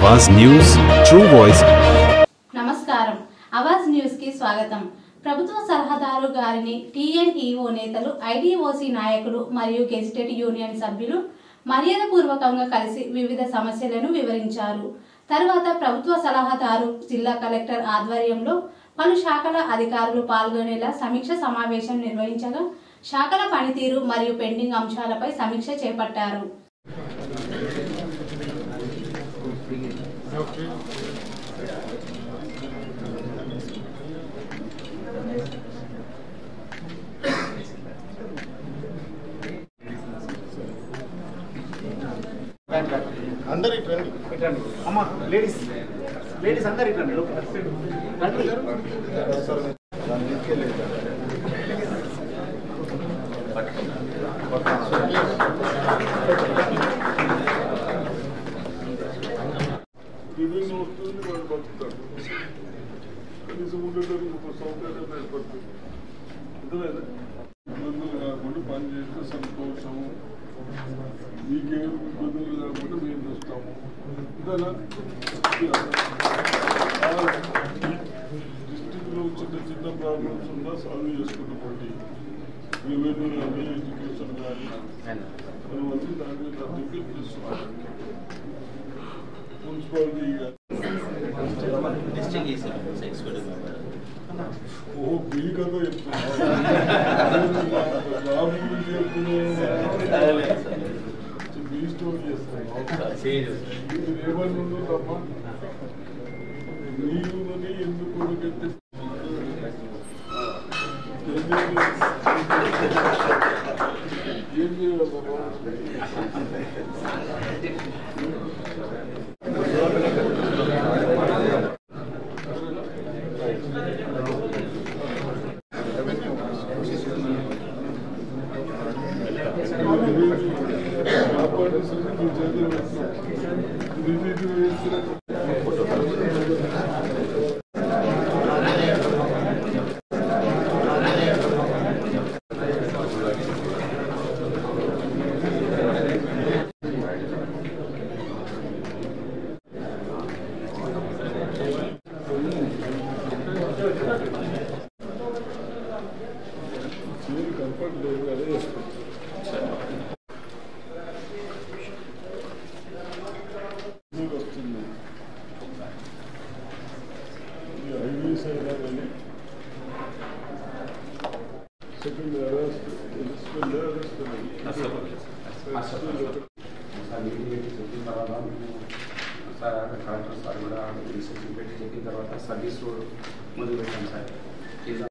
आवाज news true voice. నమస్కారం Awaaz news కి స్వాగతం। ప్రభుత్వ సలహాదారు గారిని టీఎన్ఈఓ నేతలు, ఐడిఓసి నాయకులు మరియు గెజిటెడ్ యూనియన్ సభ్యులు మర్యాదపూర్వకంగా కలిసి వివిధ సమస్యలను వివరించారు। తరువాత ప్రభుత్వ సలహాదారు జిల్లా కలెక్టర్ ఆధ్వర్యంలో పలు శాఖల అధికారులు పాల్గొనేలా సమీక్ష సమావేశం నిర్వహించగా శాఖల పనితీరు మరియు పెండింగ్ అంశాలపై సమీక్ష చేపట్టారు। अंदर अम्मा लेडीज लेडीज अंदर సంతోషము మీకేం ఇబ్బందులు లేకుండా మేము చూస్తాము। డిస్ట్రిక్ట్లో చిన్న చిన్న ప్రాబ్లమ్స్ ఉన్నా సాల్వ్ చేసుకుంటూ పోటీ రెవెన్యూ కానీ ఎడ్యుకేషన్ కానీ మనం వచ్చి దాని మీద అడ్వకేట్ చేస్తున్నాం। మున్సిపాలిటీ బిల్ కదా చెప్తున్నా స్టోర్ చేస్తాను ఏమన్నా ఉండదు తప్ప నీవుని ఎందుకు ఏం చేయాలి బాబా? కలెక్టర్ సార్ కూడా చెప్పిన తర్వాత సర్వీస్ రోడ్ మొదలు పెట్టాం సార్।